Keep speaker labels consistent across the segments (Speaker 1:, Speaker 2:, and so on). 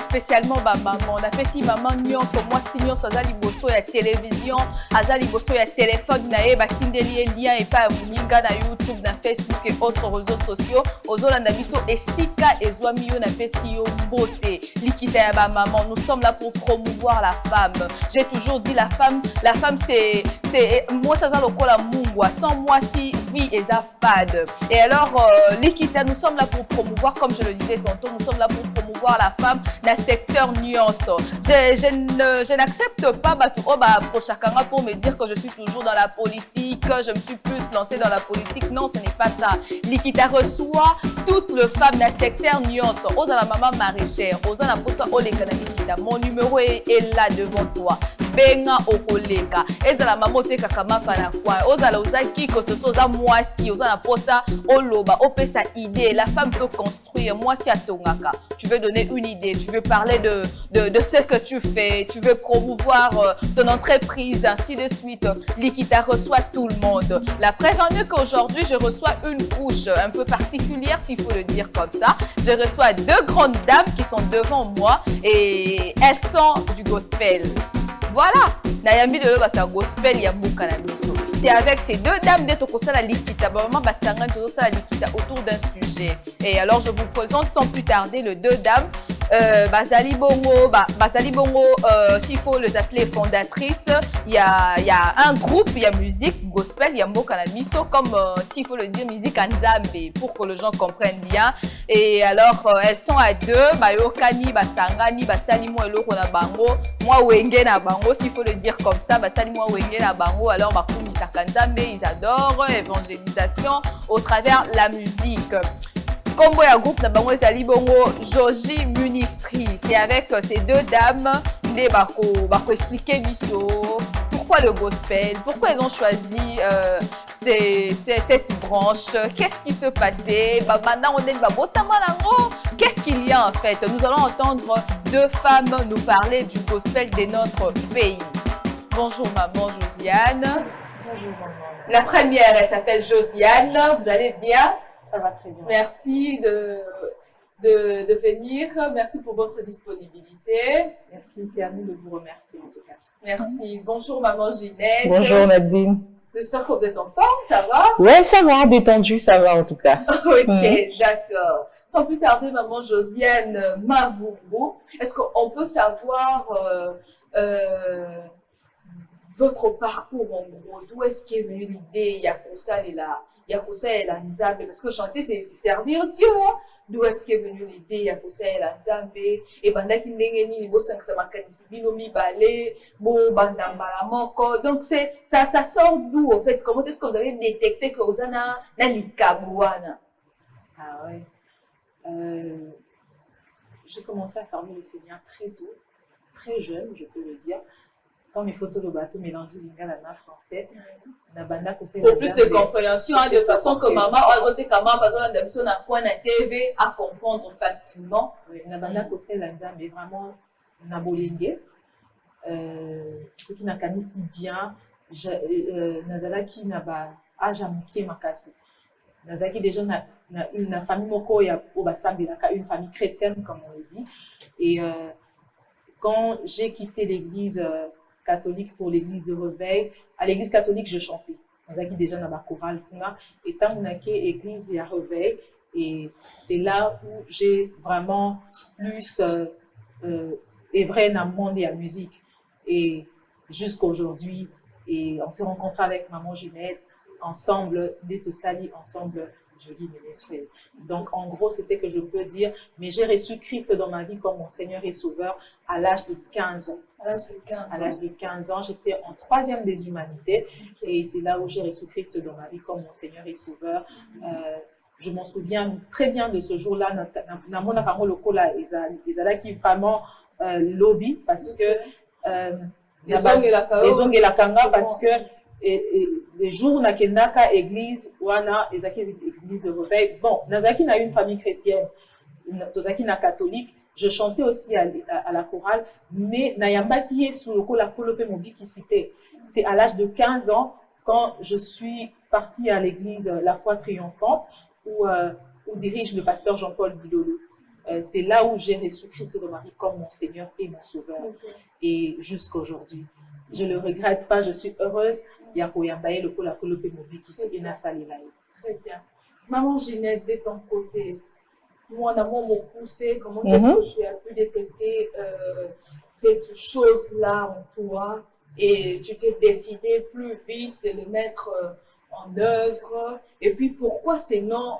Speaker 1: Spécialement maman, on a fait si maman nyonso moi si nyonso azali boso ya télévision, azali boso ya téléphone na ye batindeli lien et pas muninga na YouTube, na Facebook et autres réseaux sociaux. Ozolanda biso esika ezwami yo na pesi yo mbote likita ya ba maman. Nous sommes là pour promouvoir la femme. J'ai toujours dit la femme c'est moi ça za lokola mungwa, sans moi si vie est fade. Et alors likita, nous sommes là pour promouvoir, comme je le disais tantôt, nous sommes là pour promouvoir la femme dans le secteur nuance. Je n'accepte pas Prochakanga pour me dire que je suis toujours dans la politique, je me suis plus lancée dans la politique. Non, ce n'est pas ça. Likita reçoit toutes les femmes dans le secteur nuance. Oza la maman maraîchère, oza la posa olekana Likita. Mon numéro est là devant toi. Benga okoleka. Eza la maman te kakama pana kwa. Oza la oza kiko ce soit moi si oza la posa oloba opesa idée. La femme peut construire. Moi si atongaka. Tu veux donner une idée, tu veux parler de ce que tu fais, tu veux promouvoir ton entreprise, ainsi de suite. Likita reçoit tout le monde. La preuve en est qu'aujourd'hui, je reçois une couche un peu particulière, s'il faut le dire comme ça. Je reçois deux grandes dames qui sont devant moi et elles sont du gospel. Voilà, Nayambi de l'Obata gospel Yamuka na miso. C'est avec ces deux dames d'être au la Likita, maman Bassangan la Likita autour d'un sujet. Et alors je vous présente sans plus tarder les deux dames. Bazali Bongo, s'il faut les appeler fondatrices, il y a un groupe, il y a musique gospel, il y a Mboka na miso, comme s'il faut le dire musique Nzambe, pour que les gens comprennent bien. Et alors elles sont à deux, Bayokani, Basangani, Basali mo eloko na bango, moi wenge na bango, s'il faut le dire comme ça, Basali mo wenge na bango, alors Bakumi Sakanzambe, ils adorent évangélisation au travers la musique. Combo ya groupe na bango ezali bongo Joji Ministry. C'est avec ces deux dames nde bako expliquer biso pourquoi le gospel, pourquoi ils ont choisi cette branche, qu'est-ce qui se passait, maintenant on est qu'est-ce qu'il y a en fait. Nous allons entendre deux femmes nous parler du gospel de notre pays. Bonjour maman Josiane.
Speaker 2: Bonjour maman.
Speaker 1: La première, elle s'appelle Josiane. Vous allez bien?
Speaker 2: Ça va très bien.
Speaker 1: Merci de venir. Merci pour votre disponibilité.
Speaker 2: Merci, c'est à nous de vous remercier en tout cas.
Speaker 1: Merci. Bonjour maman Ginette.
Speaker 3: Bonjour Nadine.
Speaker 1: J'espère que vous êtes en forme, ça va?
Speaker 3: Ouais, ça va, détendu, ça va en tout cas.
Speaker 1: Ok, d'accord. Sans plus tarder, maman Josiane Mavumbu, est-ce qu'on peut savoir votre parcours en gros? D'où est-ce qu'est venue l'idée Yakosa et la Nzambe? Parce que chanter, c'est servir Dieu. Hein? D'où est-ce qu'est venue l'idée Yakosa et la Nzambe? Et bandaki ndengeni bo sangsa makanisi bino mi balé, bo bandambala moko. Donc ça sort d'où en fait? Comment est-ce que vous avez détecté que vous avez na likabouana?
Speaker 2: Ah ouais. J'ai commencé à servir le Seigneur très tôt, très jeune, je peux le dire. Quand mes photos de bateau mélangées lingala français,
Speaker 1: pour plus de compréhension, hein, de façon que maman a zoté comment parce que na point na TV à comprendre facilement.
Speaker 2: Nabanda kose la Nzambe vraiment na bolenge. Ce qui n'a canisi bien, nazala qui n'a pas âge à mukie makasi. Nazaki déjà une famille moko ya obasambelaka, une famille chrétienne comme on le dit. Et quand j'ai quitté l'église catholique pour l'église de réveil, à l'église catholique je chantais. Nazaki déjà dans ma chorale et tant qu'on a église et à réveil, et c'est là où j'ai vraiment plus œuvré dans le monde de la musique. Et jusqu'à aujourd'hui, et on s'est rencontrés avec maman Ginette, ensemble, d'Etosali, ensemble, Jolie Ministry. Donc, en gros, c'est ce que je peux dire. Mais j'ai reçu Christ dans ma vie comme mon Seigneur et Sauveur à l'âge de 15 ans.
Speaker 1: À l'âge de 15 ans.
Speaker 2: À l'âge de 15 ans, j'étais en 3e des humanités. Okay. Et c'est là où j'ai reçu Christ dans ma vie comme mon Seigneur et Sauveur. Je m'en souviens très bien de ce jour-là. Dans mon local, ils allaient qui vraiment lobby parce que les ongelakanga parce que les jours na kendaka église wana ezaki église de réveil. Bon, nazaki na une famille chrétienne, tozaki na catholique. Je chantais aussi à la chorale, mais nayambaki yesu lokola kolope mobiki cité. C'est à l'âge de 15 ans quand je suis partie à l'église La Foi Triomphante où dirige le pasteur Jean-Paul Bilolo. C'est là où j'ai reçu Christ de Marie comme mon Seigneur et mon Sauveur. Et jusqu'à aujourd'hui. Je ne le regrette pas, je suis heureuse. Il y a Koyambaye, le Kola Kolope Mobiki, et Nassali Laï.
Speaker 1: Très bien. Maman Ginette, de ton côté, moi, on a beaucoup poussé. Comment est-ce que tu as pu détecter cette chose-là en toi et tu t'es décidé plus vite de le mettre en œuvre? Et puis, pourquoi ce nom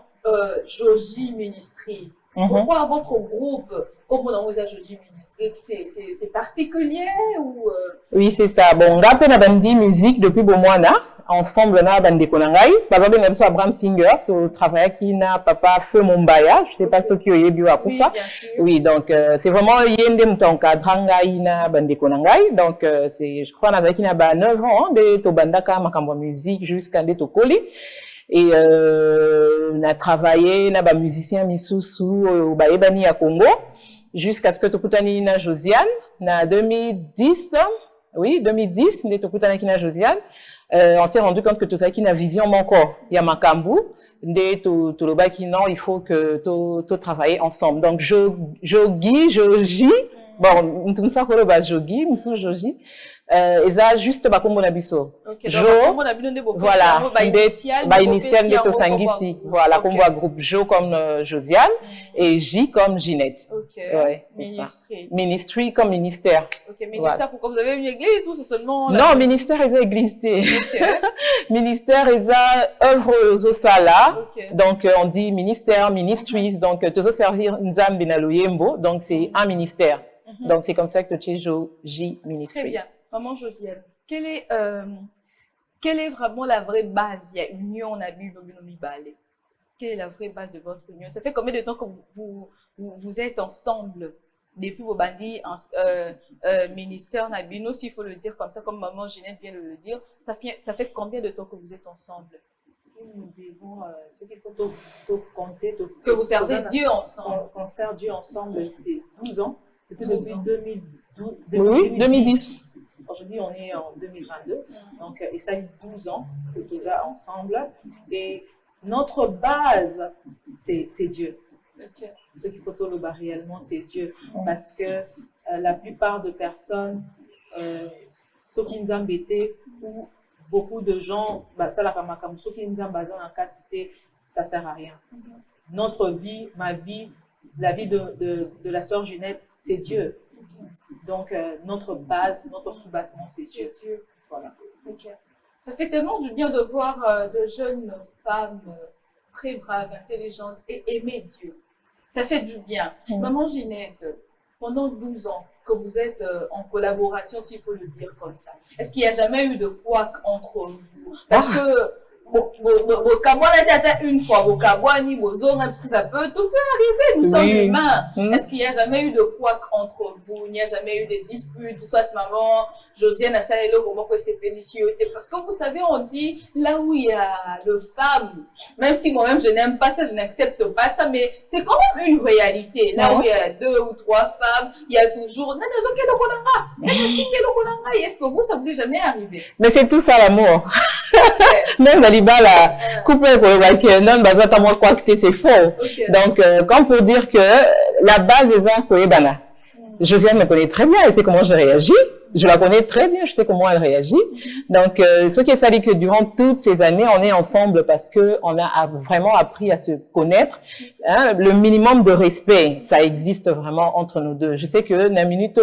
Speaker 1: Joji Ministry? Pourquoi votre groupe, comme on a Joji Ministry, c'est particulier ou
Speaker 3: Oui, c'est ça. Bon, on a bandi musique depuis Bomwana. Ensemble, on a bandi konangai. Par exemple, on a Abraham Singer, qui travaille qui n'a papa Feu Mumbaya. Je sais pas ce qui est bio à Koufa. Oui, donc, c'est vraiment yende mtonka dranga ina bandi konangai. Donc, je crois, on a qui n'a pas 9 ans, de Tobandaka, Makambo musique, jusqu'à de Tokoli. Et on a travaillé, on a des musiciens misusu au Baebani à Congo, jusqu'à ce que Tokutani na Josiane, na 2010, oui, 2010, on Tokutani na Josiane, on s'est rendu compte que tout ça qui n'a vision mon corps, il y a Makambu, tout le bas qui non, il faut que tout travailler ensemble. Donc Jogi, bon, tout ça qu'on va Jogi, Moussou Jogi. Et ça juste bakombo na biso. Jo, voilà, initial de Tosangisi. Voilà, comme voit groupe Jo comme Josiane et J comme Ginette.
Speaker 1: Ok.
Speaker 3: Ouais, Ministry comme ministère.
Speaker 1: Ok, ministère, voilà. Pourquoi vous avez une église ou c'est seulement
Speaker 3: Non, ministère est église. Okay. Ministère est œuvre aux sala. Okay. Donc on dit ministère, ministries. Donc tous servir Nzambe na Loyembo. Donc c'est un ministère. Donc c'est comme ça que tu es J Ministries.
Speaker 1: Très bien. Maman Josiane, quelle est vraiment la vraie base? Il y a union, on a bu, balé. Quelle est la vraie base de votre union? Ça fait combien de temps que vous êtes ensemble depuis vos bandits ministère Nabino, s'il faut le dire comme ça, comme maman Ginette vient de le dire, ça fait combien de temps que vous êtes ensemble?
Speaker 2: Si nous devons, ce qu'il faut compter,
Speaker 1: que vous servez Dieu ensemble.
Speaker 2: On sert Dieu ensemble, c'est 12 ans. C'était depuis
Speaker 3: 2010.
Speaker 2: Aujourd'hui, on est en 2022. Donc, et ça fait 12 ans que nous sommes ensemble. Et notre base, c'est Dieu.
Speaker 1: Okay.
Speaker 2: Ce qu'il faut le bas réellement, c'est Dieu. Parce que la plupart de personnes, ceux qui nous embêtaient, ou beaucoup de gens, ceux qui nous embêtent en quantité, ça ne sert à rien. Notre vie, ma vie, la vie de la sœur Ginette, c'est Dieu. Donc, notre base, notre sous-bassement, c'est Dieu. Voilà.
Speaker 1: Okay. Ça fait tellement du bien de voir de jeunes femmes très braves, intelligentes et aimer Dieu. Ça fait du bien. Maman Ginette, pendant 12 ans que vous êtes en collaboration, s'il faut le dire comme ça, est-ce qu'il n'y a jamais eu de couac entre vous? Parce que une fois, parce que ça peut, tout peut arriver, nous sommes humains. Est-ce qu'il n'y a jamais eu de couac entre vous? Il n'y a jamais eu de disputes, soit maman, Josiane a salé comment que c'est pernicieux. Parce que vous savez, on dit, là où il y a le femme, même si moi-même je n'aime pas ça, je n'accepte pas ça, mais c'est quand même une réalité. Là où il y a 2 ou 3 femmes, il y a toujours, est-ce que vous, ça vous est jamais arrivé?
Speaker 3: Mais c'est tout ça l'amour. Même la couple non bazata moi quoi que c'est faux. Donc quand on peut dire que la base des arts Koyebana. Josiane me connaît très bien, elle sait comment je réagis. Je la connais très bien, je sais comment elle réagit. Donc ce qui est ça dit que durant toutes ces années, on est ensemble parce que on a vraiment appris à se connaître. Hein, le minimum de respect, ça existe vraiment entre nous deux. Je sais que na minute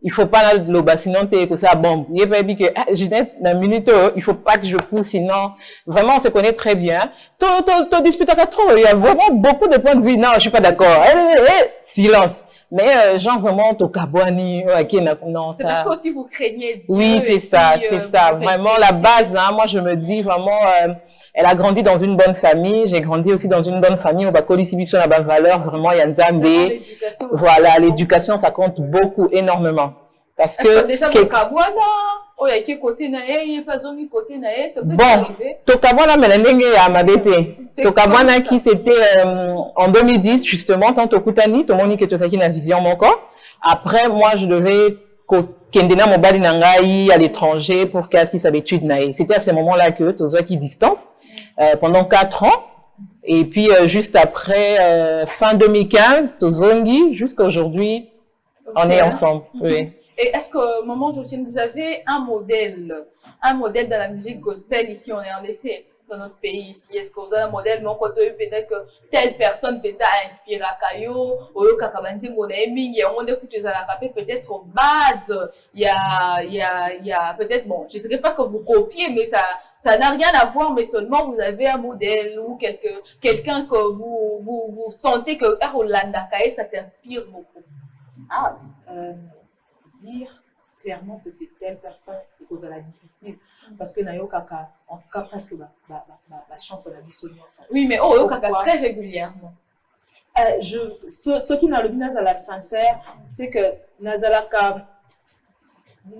Speaker 3: il faut pas le bas, sinon t'es que ça bombe. Il est pas dit que Ginette, dans une minute, il faut pas que je pousse, sinon vraiment on se connaît très bien. Ton dispute à trop, il y a vraiment beaucoup de points de vue. Non, je suis pas d'accord. Silence. Mais genre vraiment ton cabouani, non ça.
Speaker 1: C'est parce que aussi vous craignez Dieu.
Speaker 3: Oui, c'est ça, c'est ça. Vraiment la base. Hein, moi je me dis vraiment. Elle a grandi dans une bonne famille. J'ai grandi aussi dans une bonne famille. On va coller sur la valeur. Vraiment, il y a Nzambe. Voilà, l'éducation, ça compte beaucoup, énormément. Parce que
Speaker 1: déjà oh, il y a côté naé, il pas zongi côté naé, c'est
Speaker 3: bon, Tokabwana melandenge ya mabete. Tokabwana qui c'était en 2010 justement tant Tokutani, tout le monde qui était qui na vision mon corps. Après moi je devais kendena mobali nangai à l'étranger pour qu'assis sa étude naé. C'était à ce moment-là que tozo qui distance pendant 4 ans. Et puis juste après fin 2015 tozongi jusqu'à aujourd'hui on est ensemble. Oui.
Speaker 1: Et est-ce que, maman Josiane, vous avez un modèle dans la musique gospel ici, on est en essai dans notre pays ici? Est-ce que vous avez un modèle, mon côté, peut-être que telle personne peut-être a inspiré Kayo, ou Kakabandi, mon aiming, il y a un monde écoute à la capée, peut-être en base, il y a peut-être, bon, je dirais pas que vous copiez, mais ça n'a rien à voir, mais seulement vous avez un modèle ou quelqu'un que vous sentez que, Rolanda Kaye, ça t'inspire beaucoup.
Speaker 2: Dire clairement que c'est telle personne et que ça la difficile parce que nayo kaka en tout cas presque chante la mission ensemble.
Speaker 1: Oui mais oh kaka très régulièrement.
Speaker 2: Ce qui n'a le bien à la sincère c'est que nazalaka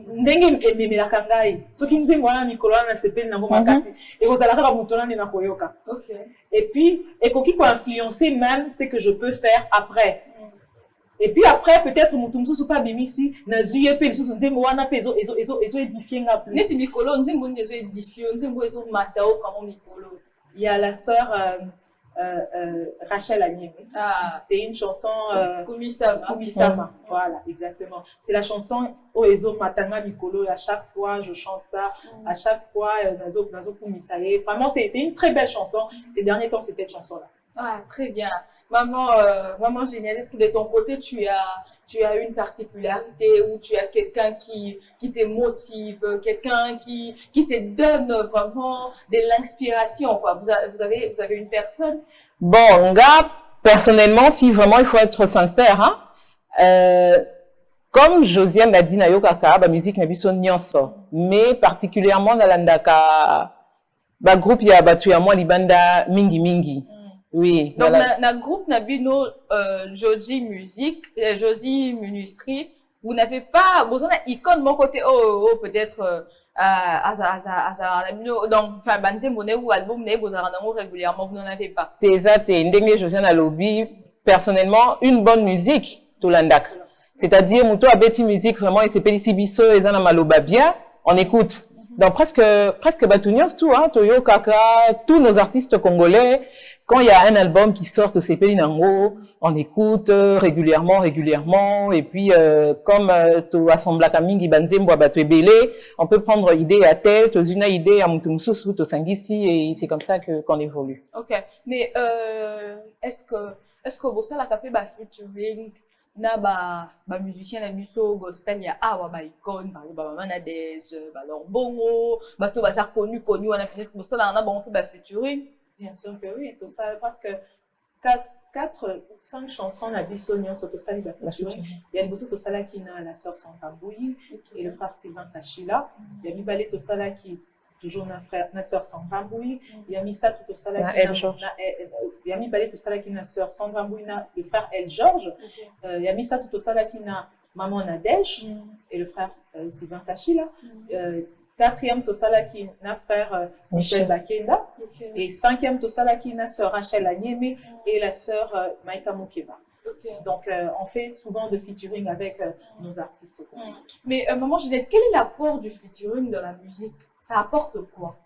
Speaker 2: ndenge ememela kangai ce qui nzembo wana mikolo na sepeli na ngoma kati et vous allez ramutona na koyoka. OK. Et puis et koki ko influencer même ce que je peux faire après. Et puis après, peut-être, mon sous pas bien ici, n'a zuye pe sous nzembo wana pe ezo édifier nga plus.
Speaker 1: Nesi mikolo nzembo ezo édifier, nzembo ezo matao vraiment mikolo.
Speaker 2: Il y a la sœur Rachel Agnemi. Ah, c'est une chanson Kumisama. Voilà, exactement. C'est la chanson Oezo Matanga Mikolo. À chaque fois, je chante ça. À chaque fois, Nazo Kumisaye. Vraiment, c'est une très belle chanson. Ces derniers temps, c'est cette chanson-là.
Speaker 1: Ah, très bien. Maman géniale, est-ce que de ton côté, tu as une particularité ou tu as quelqu'un qui te motive, quelqu'un qui te donne vraiment de l'inspiration, quoi. Vous avez une personne?
Speaker 3: Bon, nga, personnellement, si vraiment il faut être sincère, hein, comme Josiane l'a dit, nayo kaka, ba musique na biso nyonso, mais particulièrement dans l'andaka, ba groupe ya batu ya moi libanda mingi. Oui.
Speaker 1: Donc, na groupe Nabino, Josie Musique, Josie Ministry, vous n'avez pas besoin d'un icône de mon côté, peut-être, donc, enfin, bande monnaie ou album, vous avez régulièrement, vous n'en avez pas.
Speaker 3: Ndenge Josiane a lobby, personnellement, une bonne musique, tout l'andak. C'est-à-dire, Mouto a bêti musique, vraiment, il s'appelle ici Bisso, et Zana Maloba bien, on écoute. Donc, presque Batunios, tout, hein, Toyo, Kaka, tous nos artistes congolais, quand il y a un album qui sort de CP Nango, on écoute régulièrement, et puis comme tu assembles Kamingi Banzembo Batu Ebele, on peut prendre idée à tête, une idée à Mutumsusu, to Sangisi, et c'est comme ça qu'on évolue.
Speaker 1: Ok, mais est-ce que vous savez la capé featuring na musicien na biso gospel ya awa icône par exemple Maman Nadège, leur bongo, to ça connu on a peut-être ça là on a bon peu featuring.
Speaker 2: Bien sûr que oui, tout ça, parce que 5 chansons na Bissonion sur tout ça, il y a une bosse tout ça là qui n'a la sœur Sandra Mbouyi et le frère Sylvain Kachila. Il y a Mibalé tout ça là qui toujours na sœur Sandra Mbouyi. Il y a Missa tout ça là qui il y a Mibalé tout ça là qui na sœur Sandra Mbouyi, le frère El Georges. Il y a Missa tout ça là qui na Maman Nadège et le frère Sylvain Kachila. 4e Tosala qui n'a frère Michel Bakenda et 5e Tosala qui n'a sœur Rachel Agnemi et la sœur Maïka Mokeba. Donc on fait souvent de featuring avec nos artistes.
Speaker 1: Mais maman Juliette, quel est l'apport du featuring dans la musique? Ça apporte quoi?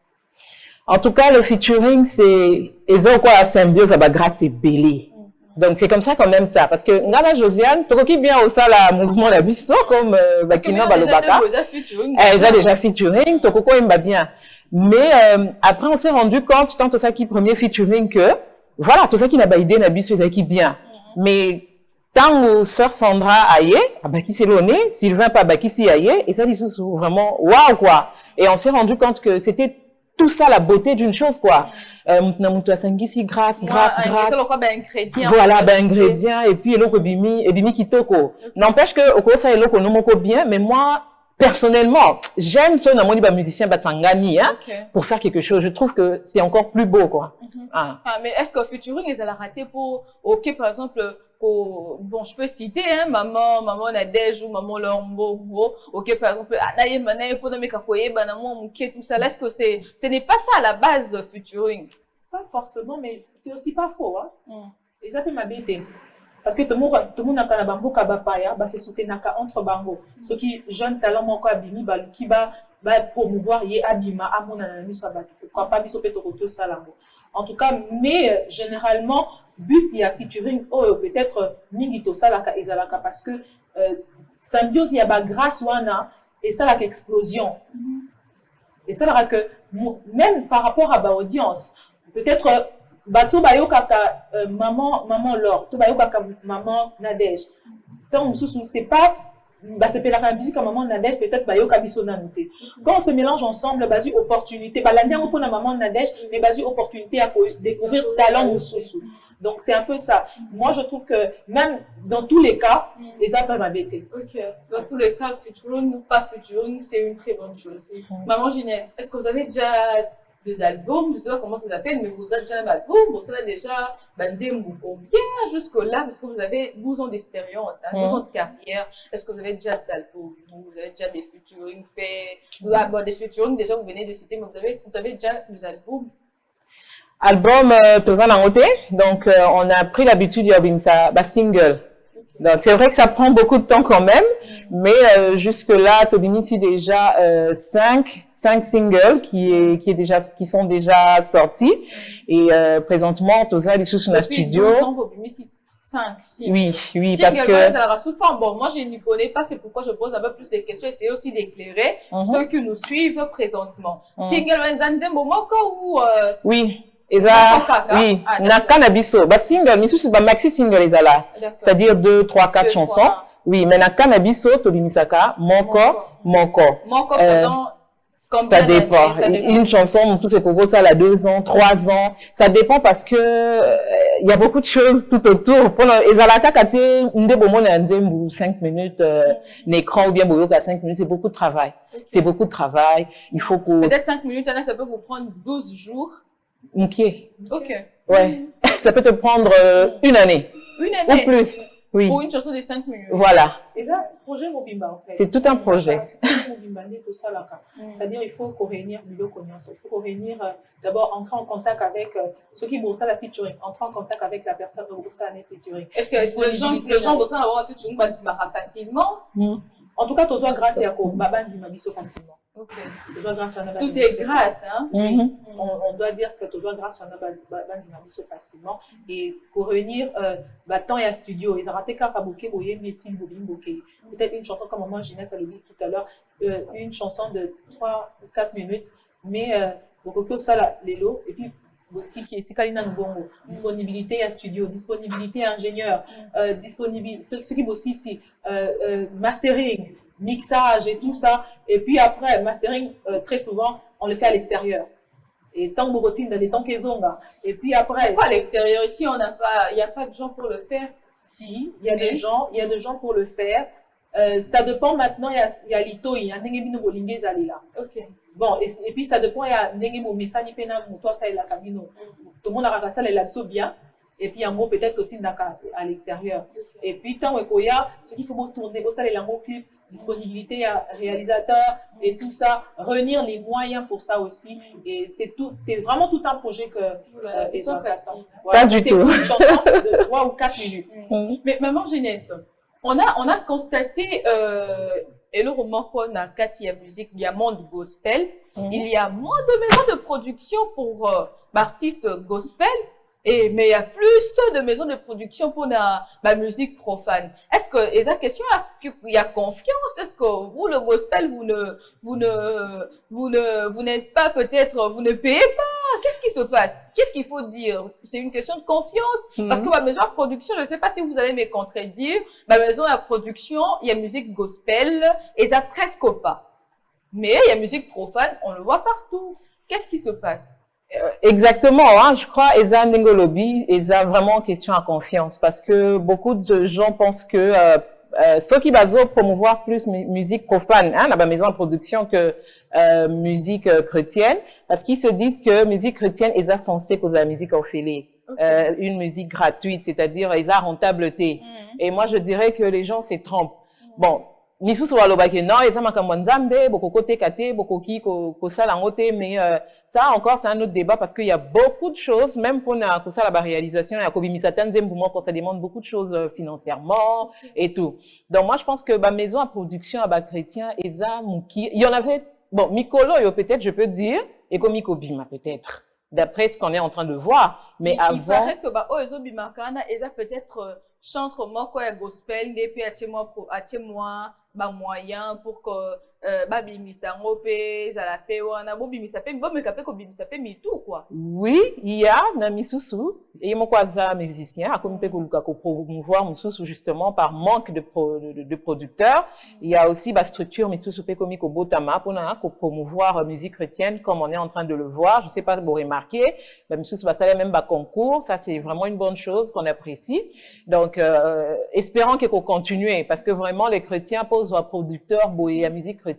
Speaker 3: En tout cas, le featuring, c'est la symbiose avec grâce et belé. Donc, c'est comme ça qu'on aime ça. Parce que, Ngala Josiane, tu reconnais bien au la mouvement la biso, comme Bakina Balobaka. Elle a déjà featuring, tu reconnais bien. Mais, après, on s'est rendu compte, tant tout ça qui premier featuring que, voilà, tout ça qui n'a pas idée, n'a biso, qui bien. Mais, tant où sœur Sandra aïe, Baki c'est l'onné, Sylvain pas Baki si aïe, et ça, dit vraiment, waouh, quoi. Et on s'est rendu compte que c'était tout ça, la beauté d'une chose, quoi. Grâce. Voilà, ingrédient, et puis, eloko bimi kitoko. N'empêche que, au ça, eloko nomoko bien, mais moi, personnellement, j'aime ça, on a dit, musicien, Sangani, hein,
Speaker 1: Okay.
Speaker 3: pour faire quelque chose. Je trouve que c'est encore plus beau, quoi.
Speaker 1: Ah, mais est-ce qu'au featuring, ils allaient rater pour, ok, par exemple, bon, je peux citer, hein, maman Nadège ou maman Lombo, ok, par exemple, Anaye, Manaye, Podame Kakoye, Banamo, Mouké, tout ça, là, est-ce que ce n'est pas ça à la base, featuring?
Speaker 2: Pas forcément, mais c'est aussi pas faux, hein. Et ça peut m'habiter. Parce que tout le monde n'a pas bambo kabapaya, c'est soutenaka entre bango. Ceux qui jeunes talents mon quoi bimi qui va promouvoir yé abima à mon analyse soit battu. Pourquoi pas biso peto roto salango. En tout cas, mais généralement but il y a featuring peut-être mingito salaka ezalaka parce que symbiose il y a ba grâce wana et ça la explosion. Et ça la que même par rapport à ba audience peut-être bato bayo kaka maman Laure, to bayo kaka maman Nadège. Donc c'est pas c'est la musique à maman Nadège peut-être bayo kabisonanité. Quand on se mélange ensemble basé opportunité, l'indien pour la maman Nadège mais basé opportunité à découvrir talent ou sous. Donc c'est un peu ça. Moi je trouve que même dans tous les cas, les apps peuvent m'embêter.
Speaker 1: OK. Dans tous les cas, featuring ou pas featuring, c'est une très bonne chose. Maman Ginette, est-ce que vous avez déjà des albums, je ne sais pas comment ça s'appelle, mais vous avez déjà un album, vous savez déjà, combien jusque-là, parce que vous avez 12 ans d'expérience, 12 ans de carrière, est-ce que vous avez déjà des albums, vous avez déjà des featuring faits, des featuring déjà vous venez de citer, mais vous avez déjà des albums?
Speaker 3: Album, donc on a pris l'habitude de faire ça, single. Donc c'est vrai que ça prend beaucoup de temps quand même, mais jusque-là, Tobini c'est déjà 5 singles qui sont déjà sortis et présentement Toza les choses dans le studio.
Speaker 1: 5
Speaker 3: oui, parce que
Speaker 1: bon, moi je n'y connais pas, c'est pourquoi je pose un peu plus de questions, essayer aussi d'éclairer ceux qui nous suivent présentement. Single ou
Speaker 3: oui. Oui, na cannabiso, single, maxi single là. C'est-à-dire 2, 3, 4 chansons. Oui, mais na cannabiso, tobinisaka, mon corps. Ça dépend. Une chanson, c'est pour ça, elle a 2 ans, 3 ans. Ça dépend parce que il y a beaucoup de choses tout autour. Pour ezalaka kate ndebo na nzembu 5 minutes l'écran ou bien boyoka 5 minutes, c'est beaucoup de travail. C'est beaucoup de travail. Il faut que
Speaker 1: peut-être 5 minutes là, ça peut vous prendre 12 jours.
Speaker 3: OK.
Speaker 1: Ouais.
Speaker 3: Ça peut te prendre une année. Ou plus. Oui.
Speaker 1: Pour une chanson de 5 minutes.
Speaker 3: Voilà.
Speaker 2: Et ça, projet Mobimba, en fait.
Speaker 3: C'est tout un projet.
Speaker 2: C'est-à-dire, il faut réunir il faut réunir, d'abord, entrer en contact avec ceux qui bossent à la featuring, entrer en contact avec la personne qui bosse à la featuring.
Speaker 1: Est-ce que les gens bossent à la featuring facilement?
Speaker 2: En tout cas, tu as grâce à Baba Ndimabiso facilement.
Speaker 1: OK.
Speaker 2: Tout
Speaker 1: est grâce, hein?
Speaker 2: On doit dire que tu as grâce à Baba Ndimabiso facilement. Et pour réunir, temps il y a studio. Ils ont raté Karaboké, Boye, Messi, Bobim, Boké. Peut-être une chanson comme maman Ginette a dit tout à l'heure, une chanson de 3 ou 4 minutes, mais beaucoup ça là, les lots. Et puis, disponibilité à studio, disponibilité à ingénieur, disponibilité, ceux qui bossent ici, mastering, mixage et tout ça. Et puis après, mastering, très souvent, on le fait à l'extérieur. Et tant de routine dans les temps qu'ils ont là. Et puis après.
Speaker 1: Pourquoi à l'extérieur? Ici, il n'y a pas de gens pour le faire.
Speaker 2: Si, il y a des gens pour le faire. Ça dépend maintenant, il y a l'ito, il y a Nengebino Bolingé Zalila.
Speaker 1: OK.
Speaker 2: Bon, et puis ça dépend, il y a Nengemo Messani Pena, toi ça est la cabino. Tout le monde a ragassé les labsos bien. Et puis en gros, peut-être aussi à l'extérieur. Et puis tant qu'il y a, ce qu'il faut tourner, ça les langues clips, disponibilité à réalisateur et tout ça, réunir les moyens pour ça aussi. Et c'est vraiment tout un projet que
Speaker 1: c'est pas facile.
Speaker 3: Pas du tout.
Speaker 2: C'est une chanson de 3 ou 4 minutes.
Speaker 1: Mais maman Ginette, on a constaté et le roman qu'on a 4 musique, il y a monde gospel, il y a moins de maisons de production pour artistes gospel. Mais il y a plus de maisons de production pour la musique profane. Est-ce que, et la question, il y a confiance? Est-ce que vous, le gospel, vous n'êtes pas peut-être, vous ne payez pas? Qu'est-ce qui se passe? Qu'est-ce qu'il faut dire? C'est une question de confiance. Parce que ma maison de production, je ne sais pas si vous allez me contredire, ma maison de production, il y a musique gospel, et ça presque pas. Mais il y a musique profane, on le voit partout. Qu'est-ce qui se passe?
Speaker 3: Exactement, hein, je crois, Eza Ndengolobi, Eza vraiment question à confiance, parce que beaucoup de gens pensent que ceux qui baso promouvoir plus musique profane, hein, la maison de production que musique chrétienne, parce qu'ils se disent que musique chrétienne est censée causer la musique orphelée. Okay. Une musique gratuite, c'est-à-dire ils ont rentabilité. Et moi je dirais que les gens se trompent. Bon, misusu walobaki non, ils ont makambo nzambe, beaucoup côté kate, beaucoup qui ko sala ngote, mais ça encore c'est un autre débat parce qu'il y a beaucoup de choses, même pour na ko sala la réalisation, il y a kobimisa tanzembumo pour ça demande beaucoup de choses financièrement et tout. Donc moi je pense que ba maison à production à ba chrétien eza muki, il y en avait bon Mikolo yo peut-être je peux dire et comme Mikobima peut-être. D'après ce qu'on est en train de voir, mais avant
Speaker 1: il paraît que ba ozo bimakana eza peut-être chantre moko ya gospel depuis à moi ba moyen pour que ba bimisa ngope za la pe wana bo bimisa pe bo meka pe ko bimisa pe mi tout quoi.
Speaker 3: Oui, il y a na misusu et mon kwaza musicien a comme pe ko luka ko promouvoir misusu justement par manque de producteurs. Il y a aussi ba structure misusu pe komi ko botama pour na ko promouvoir musique chrétienne comme on est en train de le voir. Je sais pas vous remarquer, ba misusu ba ça même ba concours, ça c'est vraiment une bonne chose qu'on apprécie. Donc espérons qu'on continue parce que vraiment les chrétiens posent aux producteurs boy la musique chrétienne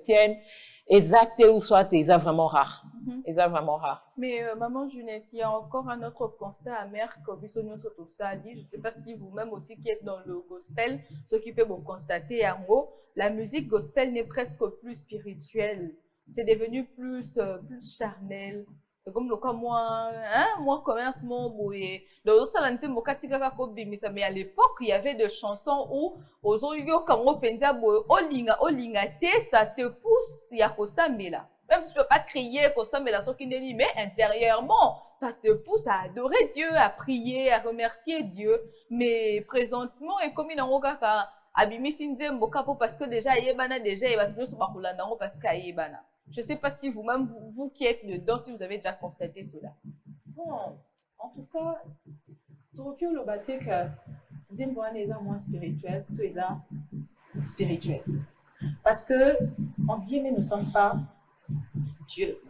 Speaker 3: exacte ou soit ils vraiment rare. Ils vraiment rare.
Speaker 1: Mais maman Junette, il y a encore un autre constat amer que Bissonio Sotosa dit. Je ne sais pas si vous-même aussi qui êtes dans le gospel, ce qui peut vous constater en gros, la musique gospel n'est presque plus spirituelle. C'est devenu plus charnel. Comme le cas moi commerce mon boye donc ça l'anti mokatika ka ko bimisa mais à l'époque il y avait des chansons où ozoyo kango penza boye olinga te ça te pousse ya ko samela même si tu veux pas crier ko samela so kindeli mais intérieurement ça te pousse à adorer Dieu, à prier, à remercier Dieu. Mais présentement et comme il en kaka abimisi nzembo kapo parce que déjà yebana déjà il va tenir sur bakulanda parce que yebana. Je ne sais pas si vous-même, vous qui êtes dedans, si vous avez déjà constaté cela.
Speaker 2: Bon, en tout cas, Tokyo le bâti que Zimboan est moins spirituel, tout est spirituel. Parce que, en guillemets, nous ne sommes pas Dieu.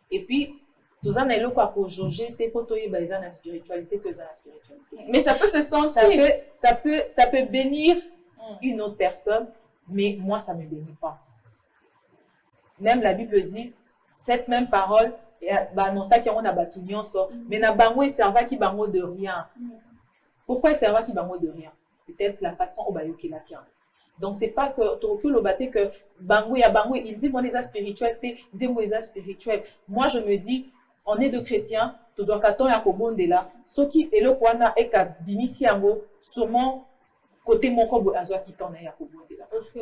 Speaker 2: Et puis, tout ça n'est pas pour juger, t'es pour toi, la spiritualité, tout ça la spiritualité.
Speaker 1: Mais ça peut se sentir.
Speaker 2: Ça peut bénir une autre personne, mais moi, ça ne me bénit pas. Même la Bible dit, cette même parole, non ça qui on a battu mais na bango il serva qui bango de rien. Pourquoi il serva qui bango de rien? Peut-être la façon au bayoki la kian. Donc c'est pas que Tokyo le batté que bango ya bango il dit mon les spiritualité, dit mon les spirituel. Moi je me dis on est de chrétiens, tous doit katon ya kobonde là, ce qui est le kwana et ka dinisiango sûrement côté mon corps azwa qui t'en est à là.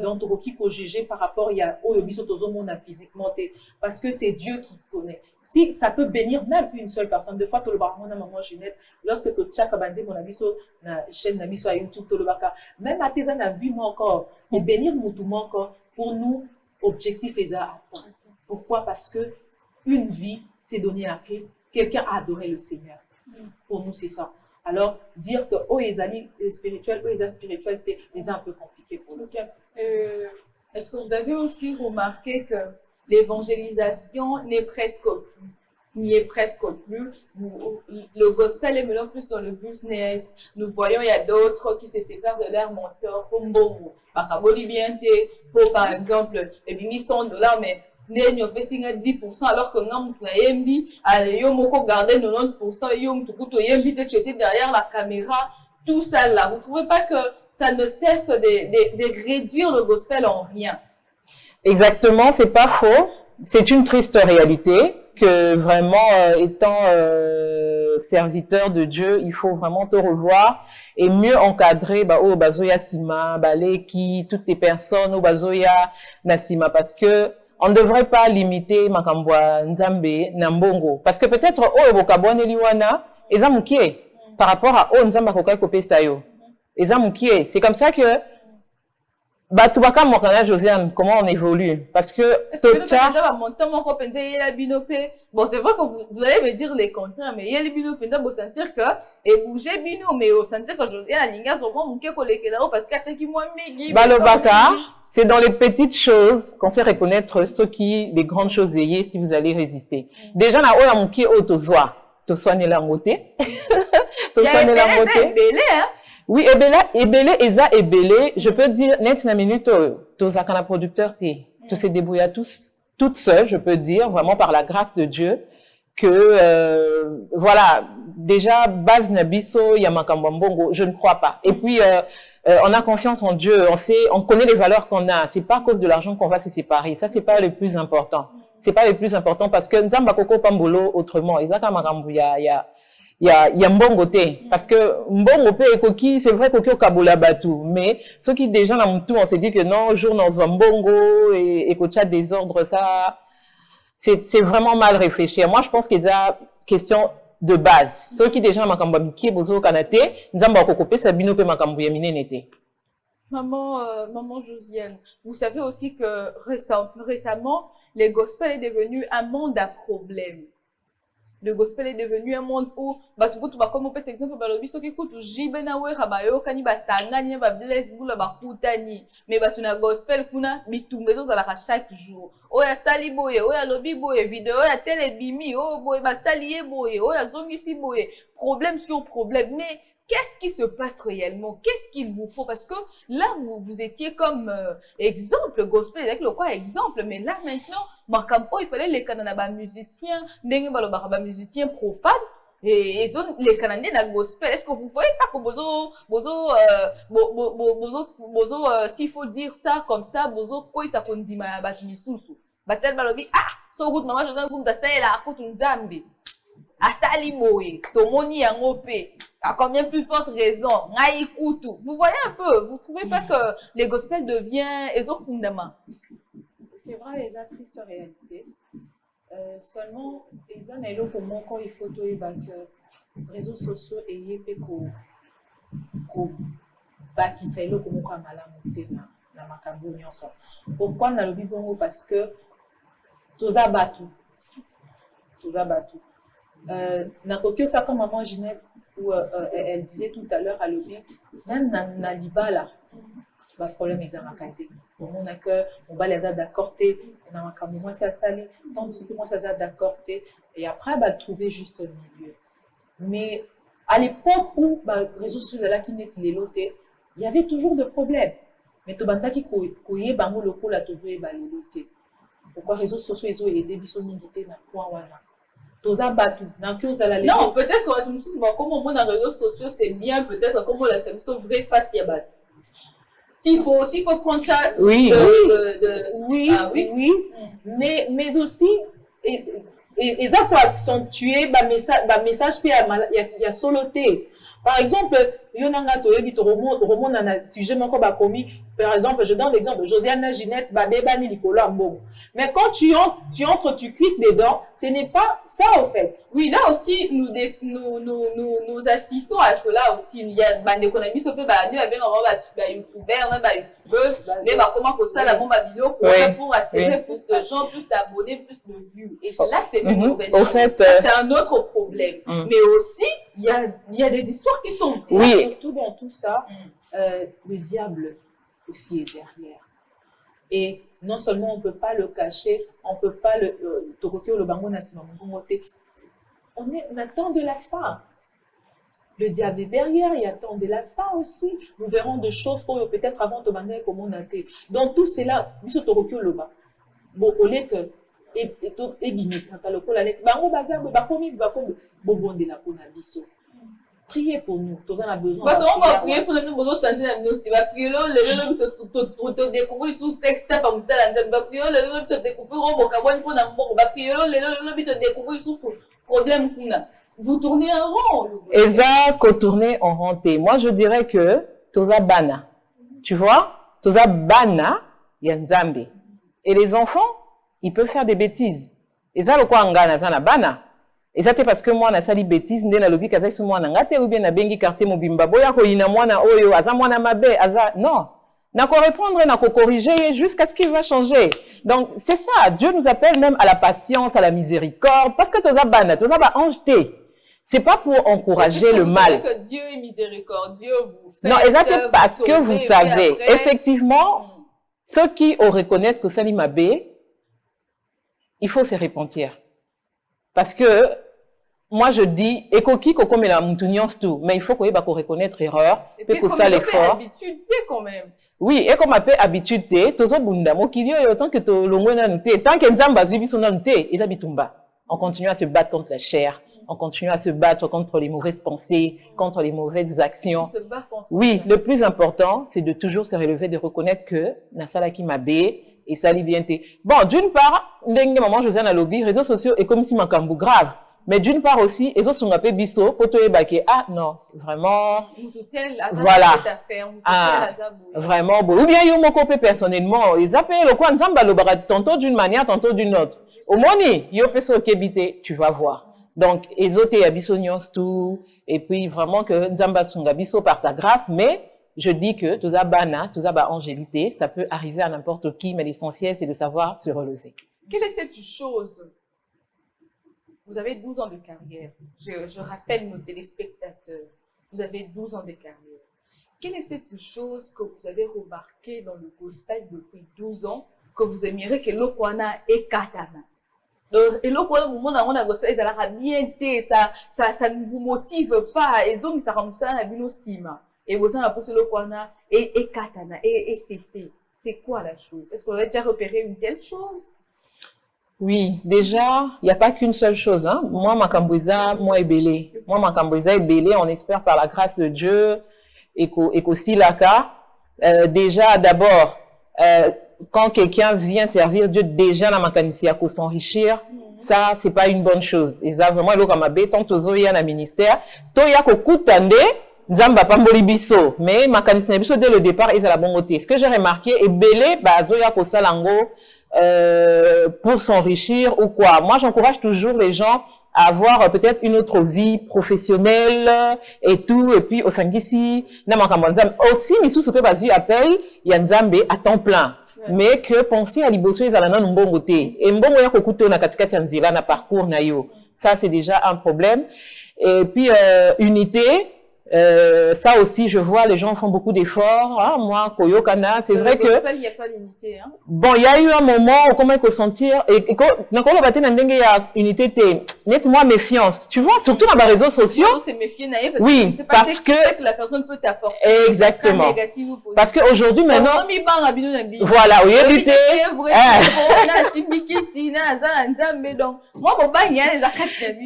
Speaker 2: Donc tu peux juger par rapport il y a oyobiso tozo monde physiquement parce que c'est Dieu qui connaît. Si ça peut bénir même une seule personne, deux fois tout le baron na maman Junette lorsque tu chaka bandi mon abiso na chaîne na biso à YouTube tout le baka même à tes na vie mon corps et bénir mutu mon corps pour nous objectif est à atteindre. Pourquoi? Parce que une vie s'est donnée à Christ, quelqu'un a adoré le Seigneur. Pour nous c'est ça. Alors, dire que oh, les amis spirituels, les spiritualités, c'est un peu compliqué pour nous.
Speaker 1: Est-ce que vous avez aussi remarqué que l'évangélisation n'est presque plus. Le gospel est maintenant plus dans le business. Nous voyons, il y a d'autres qui se séparent de leur mentor, pour Mbomo, pour par exemple, les $100, mais nous avons 10% alors que nous avons gardé 90%, tu étais derrière la caméra, tout ça là. Vous ne trouvez pas que ça ne cesse de réduire le gospel en rien?
Speaker 3: Exactement, c'est pas faux. C'est une triste réalité que vraiment, étant serviteur de Dieu, il faut vraiment te revoir et mieux encadrer bazoya sima, baleki, toutes les personnes au bazoya nasima parce que on ne devrait pas limiter makambwa nzambe nambongo parce que peut-être bokabone liwana ezamukie par rapport à nzamba kokai kopesa yo ezamukie. C'est comme ça que Batubaka Mokana Josiane, comment on évolue? Parce que
Speaker 1: bon, c'est vrai que vous allez me dire les contraires, mais il y a les bino penda pour sentir que et bouger bino, mais au sentir que Josiane a l'inga son mon que là parce qu'il y a moi migi.
Speaker 3: Balobaka, c'est dans les petites choses qu'on sait reconnaître ce qui les grandes choses ayées si vous allez résister. Déjà na oya muki otozwa, to soigner la moté. To soigner la moté. Oui, ebele, eza ebele, je peux dire, net na minute, tozakana producteur te, tu se débrouilles toute seule, je peux dire, vraiment par la grâce de Dieu, que, voilà, déjà, base nabiso, yamakambambongo, je ne crois pas. Et puis, on a confiance en Dieu, on connaît les valeurs qu'on a. C'est pas à cause de l'argent qu'on va se séparer. Ça, c'est pas le plus important. C'est pas le plus important parce que nzamba koko pambolo autrement. Ezaka makambu il y a mbongo te parce que mbongo pe ekoki c'est vrai koki okabola batu mais ceux qui déjà dans tout on s'est dit que non jour dans mbongo et kocha désordre ça c'est vraiment mal réfléchi. Moi je pense que c'est question de base. Ceux qui déjà makambu miki bozo kanate nzamba kokope sabino pe makambu ya minene te.
Speaker 1: Maman Josiane, vous savez aussi que récemment le gospel est devenu un monde à problèmes. Le gospel est devenu un monde où comme on peut s'exemple balobi soki kutu jibena we rabayo kani basangani ba bless bula bakutani mais batuna gospel kuna bitumbezo za la chaque jour oya sali boye oya lobi boye vidéo ya télé bimi oh boye basali boye oya zongisi boye problème sur problème mais qu'est-ce qui se passe réellement? Qu'est-ce qu'il vous faut? Parce que là, vous étiez comme exemple, gospel, avec le quoi exemple, mais là maintenant, il fallait les Canadiens musiciens, musiciens profanes, et les Canadiens na gospel. Est-ce que vous voyez pas que s'il faut dire ça comme ça, bozo quoi ça qu'on dit ma batmisusu. Batel balobi so good maman je donne ça là à nzambe. Asali boye, tomoni yangope. À combien plus forte raison, vous voyez un peu, vous trouvez pas que les gospels devient
Speaker 2: c'est vrai, les triste réalité. Seulement, ils ont un pour moi quand il faut que les réseaux sociaux et qui c'est là pour moi monter dans ma cabine. Pourquoi dans le Bible? Parce que tous abattus. N'a que ça comme maman Ginette. Où elle disait tout à l'heure à l'objet, même dans l'ibala, le problème est à ma côté. On a que, on va les accorder, on a un moment ça sali, tant que ce que moi ça s'est d'accorder, et après, bah, trouver juste le milieu. Mais à l'époque où, bah, les réseaux sociaux là qui n'étaient les lotés, il y avait toujours des problèmes. Mais tout le monde qui couillait, bah, le coup là, toujours, bah, les lotés. Pourquoi les réseaux sociaux, ils ont aidé, ils sont invités dans le coin, non,
Speaker 1: peut-être comme on dans les réseaux sociaux, c'est bien, peut-être comme on l'a fait, c'est vrai face à battre. S'il faut prendre ça.
Speaker 2: Oui. Mais aussi, et ça pour accentuer, message, il y a soloté. Par exemple, sujet par exemple, je donne l'exemple de Josiane Ginette, Babébani Nicolas Mbongo. Mais quand tu entres, tu cliques dedans, ce n'est pas ça au fait.
Speaker 1: Oui, là aussi, nous assistons à cela aussi. Il y a des économies, ça peut être youtubeurs, youtubeuses, comment ça, la bombe à vidéo pour attirer plus de gens, plus d'abonnés, plus de vues. Et là, c'est une mauvaise chose. C'est un autre problème. Mais aussi, il y a des histoires qui sont vraies.
Speaker 2: Oui. Surtout dans tout ça, le diable aussi est derrière. Et non seulement on ne peut pas le cacher, on ne peut pas le on attend de la fin. Le diable est derrière, il attend de la fin aussi. Nous verrons des choses pour peut-être avant de demander comment on a été. Donc tout cela, bon, au lieu que priez pour nous, tous on a besoin.
Speaker 1: On va prier pour nous, besoin changer la minute. Va prier le découvrir sous sexte comme ça, va prier le découvrir au vocabulaire pour n'importe, va prier le découvrir sous problème qu'on. Vous tournez en rond.
Speaker 3: Exact, qu'on tourne en rond. Moi, je dirais que toza bana. Tu vois, toza bana, il y a Nzambe. Et les enfants, ils peuvent faire des bêtises. Et ça, le quoi en Ghana, ça na bana. Et ça, c'est parce que moi, na sali bêtise, ndé na lobi kazak su moi na ngate ou bien na bengi quartier mobimba. Boya ko ina moi na oyo, aza moi na mabe, aza, non. Na ko reprendre, na ko corriger jusqu'à ce qu'il va changer. Donc, c'est ça. Dieu nous appelle même à la patience, à la miséricorde. Parce que toza bana, toza ba ange te. C'est pas pour encourager le mal.
Speaker 1: Vous savez que Dieu est miséricordieux, vous faites.
Speaker 3: Non, exactement parce que vous savez, effectivement, ceux qui ont reconnaître que Salim Abbé, il faut se repentir. Parce que moi je dis ekoki kokomela mutu nyonso tout, mais il faut qu'on reconnaître erreur
Speaker 1: et
Speaker 3: que ça l'effort.
Speaker 1: Habitude quand même.
Speaker 3: Oui, et comme appelle habitude te tozo bunda mokilio et autant que to longwena nute tant que nzamba zwi biso na nute et bitumba. On continue à se battre contre la chair, on continue à se battre contre les mauvaises pensées, contre les mauvaises actions. Oui, le plus important, c'est de toujours se relever, de reconnaître que nasala ki mabe et ça li bien te. Bon, d'une part, ndenge maman Josiane a lobby, réseaux sociaux et comme si makambu grave. Mais d'une part aussi, ils ont son appel biso, poto ebake, ah non, vraiment, voilà, vraiment, ou bien ils m'ont coupé personnellement, ils appellent le quoi, nzamba le barat, tantôt d'une manière, tantôt d'une autre. Au moni, yo peso kebite, tu vas voir. Donc, ils ont été abisso tout, et puis vraiment que nzamba sunga biso par sa grâce, mais je dis que tout ça bana, tout ça angélité, ça peut arriver à n'importe qui, mais l'essentiel c'est de savoir se relever.
Speaker 1: Quelle est cette chose? Vous avez 12 ans de carrière. Je rappelle nos téléspectateurs. Vous avez 12 ans de carrière. Quelle est cette chose que vous avez remarqué dans le gospel depuis 12 ans que vous aimeriez que l'Okwana et Katana? Et l'Okwana, au moment où on a gospel, ça a bien été, ça ne vous motive pas. Et donc, ça rend ça à la et vous avez posé l'Okwana et Katana et CC. C'est quoi la chose? Est-ce qu'on a déjà repéré une telle chose?
Speaker 3: Oui, déjà, il n'y a pas qu'une seule chose. Hein. Moi, Makambouza, moi, Ebélé. Moi, Makambouza, Ebélé, on espère par la grâce de Dieu et qu'aussi Laka. Déjà, d'abord, quand quelqu'un vient servir Dieu, déjà, la mécanicien, pour s'enrichir, ça, c'est pas une bonne chose. Et ça, vraiment, le Kamabé, tant aux y a un ministère, Toya Kokutande, Zamba Pamboli Bisso. Mais mécanicien Bisso, dès le départ, ils ont la bonne côté. Ce que j'ai remarqué, Ebélé, bah, Zoya Kosalango, pour s'enrichir ou quoi. Moi, j'encourage toujours les gens à avoir peut-être une autre vie professionnelle et tout. Et puis, au Sangisi, aussi, Missou Soupé Bazu appelle Yanzambe à temps plein. Mais que penser à Liboso, ils allaient non bon côté. Et mbongo ya kokuto na katikati yanzira na parcours na yo. Ça, c'est déjà un problème. Et puis, unité. Ça aussi, je vois, les gens font beaucoup d'efforts. Hein, moi, Koyokana, c'est vrai que...
Speaker 1: Il n'y a pas l'unité. Hein?
Speaker 3: Bon, il y a eu un moment où, comment il faut sentir, et quand on va tenir il y a unité, net-moi méfiance. Tu vois, surtout dans les réseaux sociaux.
Speaker 1: C'est méfier, parce
Speaker 3: oui,
Speaker 1: que parce que la personne peut t'apporter.
Speaker 3: Exactement. Parce qu'aujourd'hui, maintenant. Voilà, oui, unité.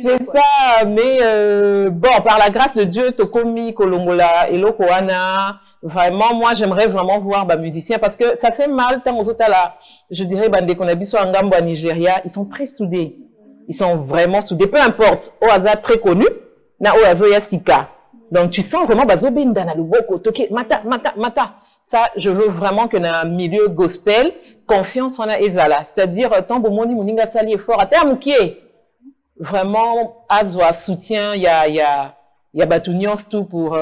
Speaker 3: C'est ça, mais bon, par la grâce de Dieu, Tokomi, Kolongola, Elokoana, vraiment, moi, j'aimerais vraiment voir les musiciens parce que ça fait mal tant aux autres là, je dirais, Bandé Konabiso, Angambo, à Nigeria, ils sont très soudés. Ils sont vraiment soudés. Peu importe, au hasard très connu, na au hasard Sika. Donc, tu sens vraiment, Bazo Bendana, le Boko, Toké, Mata. Ça, je veux vraiment que dans un milieu gospel, confiance en a Ezala. C'est-à-dire, tant Bomoni, Moninga Sali est fort, à terme qui est vraiment, Azwa, soutien, il y a Batounions tout pour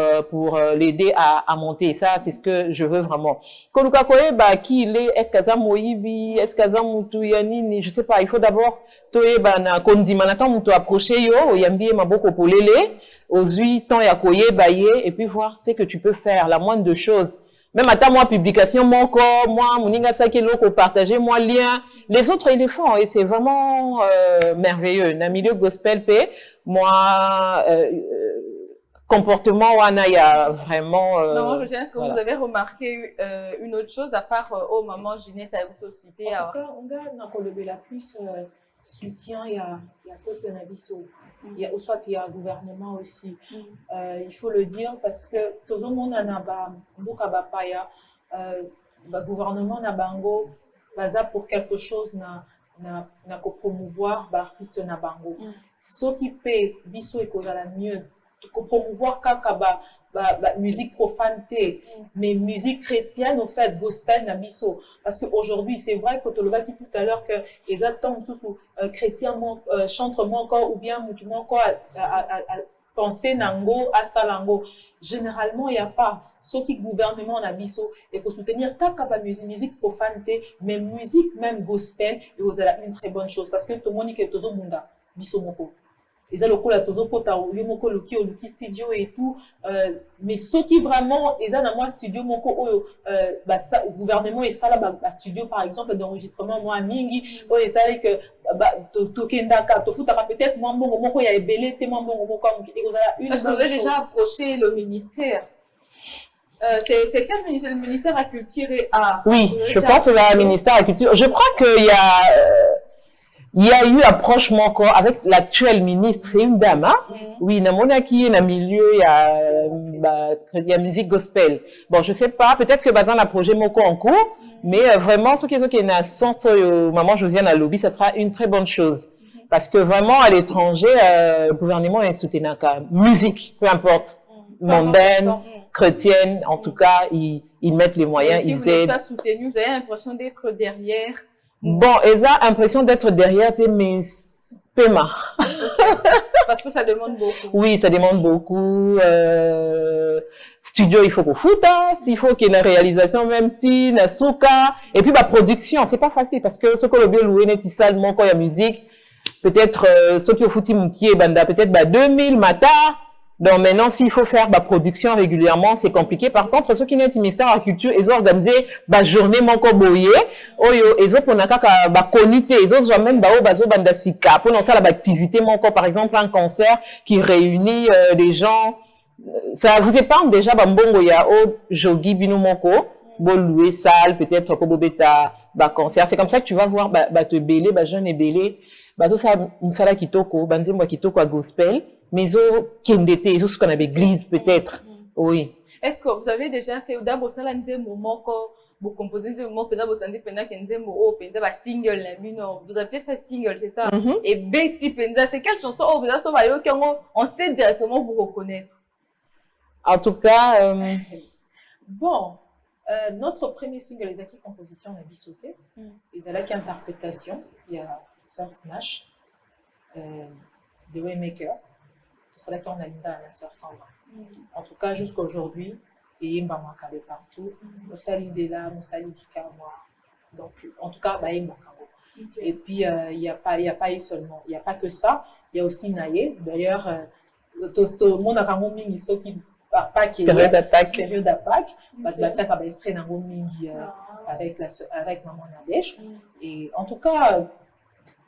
Speaker 3: l'aider à monter. Ça, c'est ce que je veux vraiment. Koluka Koye, qui il est kaza Moibi, kaza Moutou Yanini, je sais pas, il faut d'abord, Toye, na Kondima, na Moutou approcher yo, Yambi, Maboko Polele, Ozui, Tant Yakoye, Baye, et puis voir ce que tu peux faire, la moindre de choses. Même à ta moi publication, mon corps, moi, Moninga Saki Loko, partager, moi, lien. Les autres, ils les font, et c'est vraiment, merveilleux. Dans le milieu gospel, moi, comportement wana il y a vraiment
Speaker 1: non, je tiens, est-ce que voilà. Vous avez remarqué une autre chose à part oh maman Ginette a aussi cité
Speaker 2: en tout cas on garde dans la plus soutien il y a peu de nabiso il y a soit il y a gouvernement aussi il faut le dire parce que tout le monde en a ba mboka ba paya gouvernement na bango baza pour quelque chose na ko promouvoir ba artiste na bango ce qui paie biso et qu'on a la mieux promouvoir la musique profane, mais musique chrétienne, au fait, gospel, nabiso. Parce qu'aujourd'hui, c'est vrai que tu l'as dit tout à l'heure que les attentes sous chrétiens chantent encore ou bien encore à penser nango, à salango. Généralement, il n'y a pas. Ce qui gouvernement nabiso et pour soutenir la musique profane, mais musique même gospel, et vous avez une très bonne chose parce que tout le monde est tout le monde biso moko. ils ont le coup la tozo kota yomoko luki studio et tout mais ceux qui vraiment ils ont moi studio moko bah ça gouvernement et ça là bah studio par exemple d'enregistrement moi mingi et ça que bah to kendaka to futaka peut-être moi bon moko ya ebelé te moi bon moko comme
Speaker 1: est-ce que vous avez déjà approché le ministère? C'est quel ministère? Le ministère de la Culture et Art.
Speaker 3: Oui, je pense que le ministère de la Culture. Je crois qu'il y a eu approchement encore avec l'actuel ministre. C'est une dame, hein? Oui, namona qui est dans le milieu, il y a musique gospel. Bon, je sais pas, peut-être que bazan a projet moko en cours, mais vraiment, ce qui est dans sens maman Josiane à lobby, ça sera une très bonne chose. Parce que vraiment, à l'étranger, le gouvernement est soutenu musique, peu importe, mondaine, chrétienne, en tout cas, ils mettent les moyens, ils aident. Si vous n'êtes
Speaker 1: pas soutenu, vous avez l'impression d'être derrière.
Speaker 3: Bon, ils ont l'impression d'être derrière, mais paiement.
Speaker 1: Parce que ça demande beaucoup.
Speaker 3: Oui, ça demande beaucoup. Studio, il faut qu'on foute, s'il faut qu'il y ait une réalisation même si, na souka. Et puis, bah, production, c'est pas facile parce que ce qu'on a bien loué, n'est-ce pas seulement quand il y a musique. Peut-être, ceux qui ont foutu mouki et banda, peut-être, bah, 2000 matins. Donc maintenant, s'il faut faire bah, production régulièrement, c'est compliqué. Par contre, ceux qui n'ont pas ministère de la Culture, ils ont organisé bah, journée manko boye. Ils ont pour n'aka bah connecté, ils ont même bah bazo banda sika. Pour ça la activité manko, par exemple un concert qui réunit des gens. Ça vous épargne déjà bah mbongo ya o jogi bino manko, bon louer salle peut-être ko bobeta bah concert. C'est comme ça que tu vas voir bah te belé bah jeune et belé bah tout ça musala kitoko, banzembo kitoko à gospel. Mais ils ont ce qu'on avait église peut-être. Oui.
Speaker 1: Est-ce que vous avez déjà fait d'abord ça là un moment quand vous composez un moment pendant vous sentez pendant qu'un moment pendant single là non vous appelez ça single c'est ça et Betty pendant c'est quelle chanson vous avez sauvé on sait directement vous reconnaître.
Speaker 3: En tout cas
Speaker 2: bon notre premier single les acquis composition on a bisauté ils allaient qui interprétation il y a Sœur Snash The Waymaker. C'est là qu'on a l'idée à la sœur Sandra. En tout cas, jusqu'à aujourd'hui, et il m'a manqué partout. Moussa Lindela, Moussa Lidika, moi. Donc, en tout cas, il m'a manqué. Et puis, il n'y a pas seulement, il n'y a pas que ça. Il y a aussi Naïe. D'ailleurs, tout le monde a quand même ceux qui pas qui
Speaker 3: période d'attaque.
Speaker 2: Période d'attaque. Batia a extrait dans avec maman Nadège. Et en tout cas,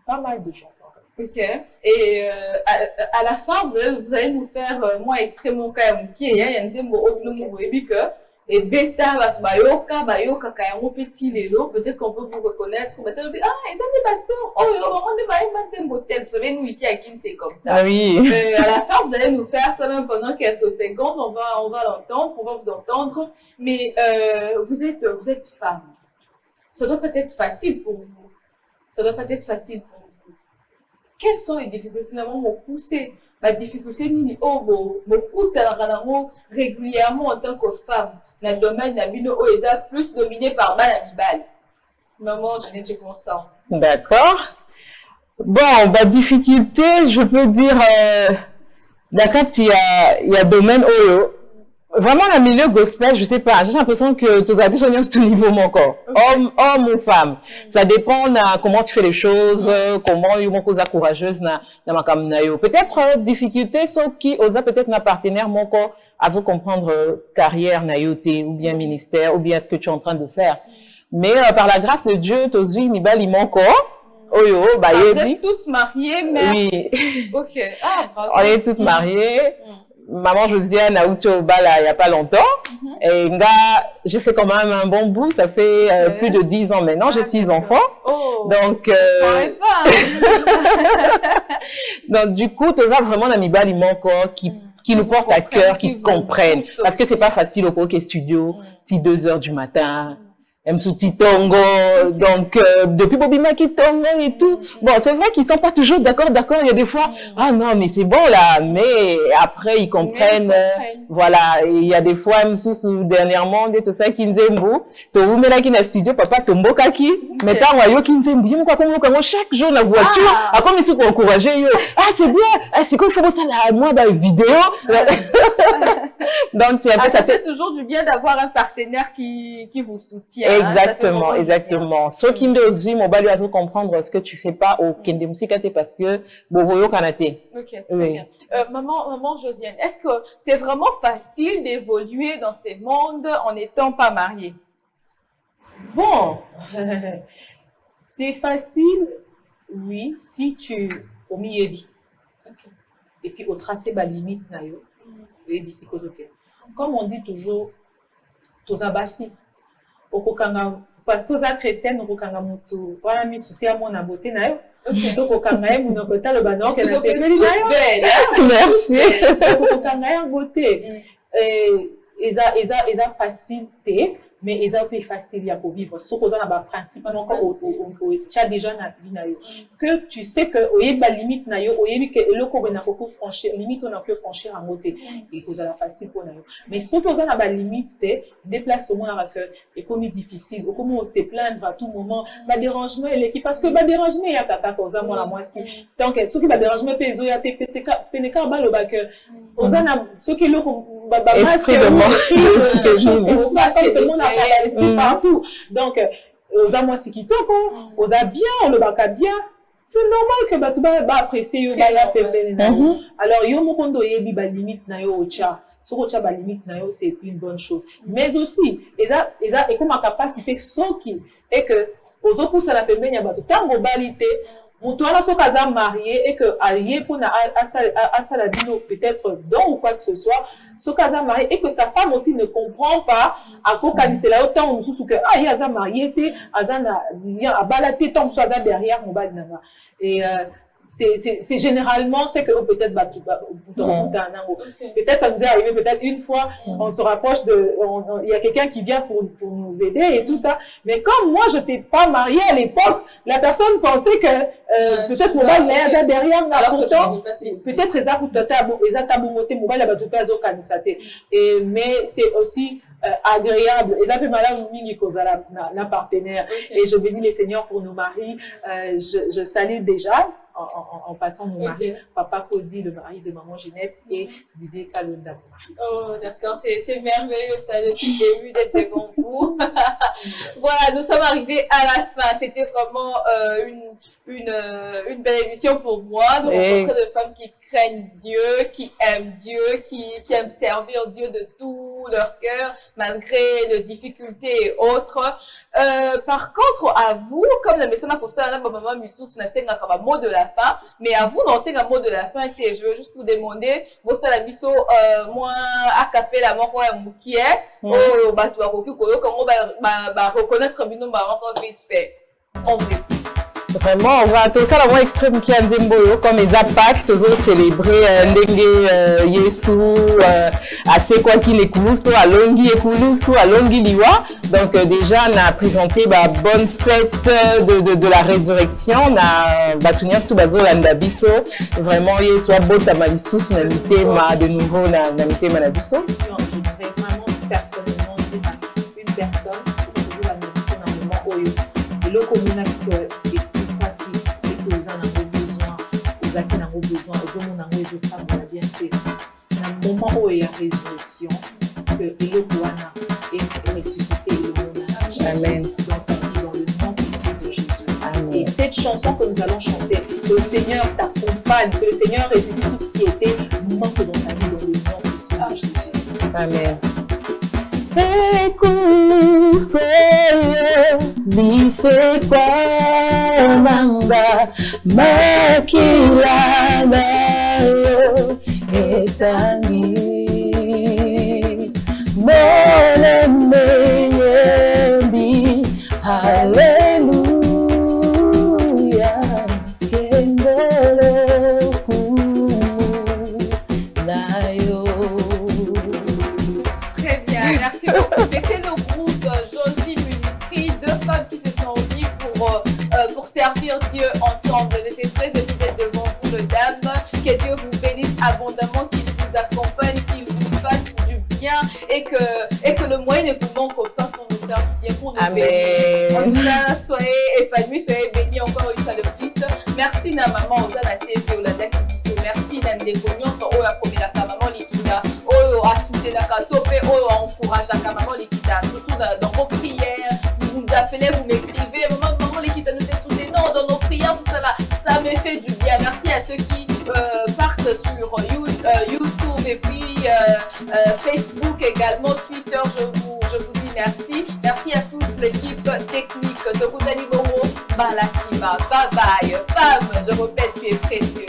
Speaker 2: pas mal de chansons.
Speaker 1: Ok. Et à la fin, vous allez nous faire moi extrêmement calme qui est il y a un tempo au que et bêta bayoka kayango petit lelo peut-être qu'on peut vous reconnaître peut-être ils ont des bassons on est pas tempo tel vous savez nous ici à Kin c'est comme ça.
Speaker 3: Ah oui.
Speaker 1: À la fin vous allez nous faire ça même pendant quelques secondes on va l'entendre on va vous entendre mais vous êtes femme ça doit pas être facile pour vous quelles sont les difficultés finalement m'ont poussé la difficulté ni beaucoup régulièrement en tant que femme dans le domaine d'abino est plus dominé par Bananibal. Maman, je n'ai constant.
Speaker 3: D'accord. Bon, difficulté, je peux dire, d'accord, il y a domaine vraiment dans le milieu gospel, je sais pas, j'ai l'impression que tous les gens sont au niveau mon corps. Homme ou femme. Ça dépend de comment tu fais les choses, comment tu es courageuse dans ma caméra. Peut-être difficulté, sauf qui osa peut-être un partenaire mon corps à comprendre carrière naïoté ou bien ministère ou bien ce que tu es en train de faire. Mais par la grâce de Dieu, tous les nibali mon corps.
Speaker 1: Vous êtes toutes mariées, mais
Speaker 3: oui.
Speaker 1: Ok. Ah, bravo.
Speaker 3: On est toutes mariées. Maman Josiane a outé au bal il n'y a pas longtemps. Et j'ai fait quand même un bon bout. Ça fait plus de 10 ans maintenant. J'ai 6 enfants.
Speaker 1: Oh,
Speaker 3: donc, donc, du coup, tu as vraiment un ami encore qui nous porte à cœur, qui comprennent. Parce que c'est pas facile au Coquet Studio, si 2 heures du matin. Msouti Tongo, donc depuis Bobby Maki Tongo et tout. Bon, c'est vrai qu'ils sont pas toujours d'accord. Il y a des fois, ah non, mais c'est bon là. Mais après, ils comprennent. Voilà. Et il y a des fois, dernièrement, tout ça, Kinzembu, vous mettez là qui est studio, papa Tombo Kaki, mais tant wayo Kinzembu, il me chaque jour la voiture, à comme ils sont encouragés, ah c'est bien, c'est quoi il faut ça là, moi dans les vidéos. Donc, c'est un peu
Speaker 1: ça fait toujours du bien d'avoir un partenaire qui vous soutient.
Speaker 3: Exactement, exactement. Ce qui me dit aussi, mon bali va comprendre ce que tu fais pas au Kende Musikate parce que Boboyo Kanate.
Speaker 1: Ok, oui. Maman Josiane, est-ce que c'est vraiment facile d'évoluer dans ces mondes en n'étant pas mariée?
Speaker 2: Bon, c'est facile, oui, si tu au milieu. Et puis au tracé la limite comme on dit toujours tous abassi parce que aux chrétiennes au kokanga moto voilà mi souté à mon beauté na yo donc kokanga mon côté le banor que na sepeli na yo
Speaker 3: merci
Speaker 2: kokanga beauté eza facilité mais ils ont plus facile à vivre. Ce qu'on a principe tu déjà que tu sais que au y a limite na yo, au y a que le ko na ko franchir limite on a que franchir en moté et que ça la facile pour nayo. Mais ce qu'on a la limite déplacement à que est comme difficile, comment on se plaindre à tout moment, ba dérangement et l'équipe parce que ba dérangement ya tata koza moi moi si. Donc ce qui ba dérangement peso ya PNK ba le ba que ozana ce qui le ba masque partout. Donc, aux amours si qui toko, aux bien, on le baka bien. C'est normal que batuba ba apprécier yo ba ya pembele na yo. Alors yo mo kondo yebi ba limite na yo ocha. So ocha ba limite na yo c'est une bonne chose. Mais aussi, eza et comme capacité soki et que aux autres ça la pembele ya batu tango balité Moutoana so kaza marié et que allié pour na à la bino peut-être don ou quoi que ce soit so kaza marié et que sa femme aussi ne comprend pas à quoi c'est là autant on sous que ah il a marié té azana a balaté tant soit derrière mon bal nana et c'est généralement c'est que peut-être peut-être ça nous est arrivé peut-être une fois on se rapproche il y a quelqu'un qui vient pour nous aider et tout ça mais comme moi je n'étais pas mariée à l'époque la personne pensait que peut-être mon bal là derrière pourtant peut-être les atabongoté mon bal là tout pas et mais c'est aussi agréable et ça fait malade mingi cause la partenaire et je bénis les seigneurs pour nos maris je salue déjà en passant mon mari, Papa Cody, le mari de maman Ginette, et Didier Kalonda, mon mari.
Speaker 1: Oh, d'accord, c'est merveilleux ça, je suis émue d'être devant vous. Voilà, nous sommes arrivés à la fin. C'était vraiment une belle émission pour moi, de rencontrer de femmes qui craignent Dieu, qui aiment Dieu, qui aiment servir Dieu de tout leur cœur, malgré les difficultés et autres. Par contre, à vous, comme la maison a posté à la maman Missou, c'est un mot de la fin, mais à vous, non, c'est un mot de la fin. Je veux juste vous demander, vous, ça la Missou, moi, à caper la mort, qui est, oh, bah, tu vas comment va reconnaître Bino, bah, encore vite fait. On vous écoute.
Speaker 3: Vraiment, on va tout ça la voix extrême qui a Nzemboyo comme les impacts, tous célébrer Ndenge Yesu, assez quoi qu'il est kuluso, alongi ekulusu, alongi liwa. Donc déjà on a présenté la bonne fête de la résurrection, on a batunias tout bazo landabiso, vraiment Yesu a beau tamalisu sur la mitema de nouveau na mitema na biso.
Speaker 2: Vraiment personnellement une personne qui a besoin d'un moment oyo, et le communauté qui n'a pas besoin, au moment où il y a résurrection, que Eloquana est ressuscité le monde.
Speaker 3: Amen.
Speaker 2: Donc, dans le nom précieux de Jésus.
Speaker 3: Amen.
Speaker 2: Et cette chanson que nous allons chanter, que le Seigneur t'accompagne, que le Seigneur ressuscite tout ce qui était manque dans ta vie, dans le nom précieux de Jésus.
Speaker 3: Amen. Ekuluso bise kwa manga makila nayo etani mone meyebi hallelujah kendele kumu nayo.
Speaker 1: Très bien, merci beaucoup. C'était le groupe Josie Ministry, deux femmes qui se sont unies pour servir Dieu ensemble. J'étais très émue d'être devant vous, mesdames. Que Dieu vous bénisse abondamment, qu'il vous accompagne, qu'il vous fasse du bien et que le moyen ne vous manque pas pour nous faire du bien, pour nous bénir. En tout cas, soyez épanouis, soyez bénis encore une fois de plus. Merci na maman, Ozana TV, Olada Kibiso. Merci na Ndeko Nyonso, Oya Komelaka, maman Likita, Oyo Asude. soutenaka to pe oyo encourageaka maman Likita surtout dans vos prières vous nous appelez vous m'écrivez maman Likita nous te soutenons dans nos prières tout ça me fait du bien. Merci à ceux qui partent sur YouTube et puis Facebook également, Twitter, je vous dis merci. Merci à toute l'équipe technique de Routani Bongo, Balasima, bye bye. Femme, je répète, tu es précieux.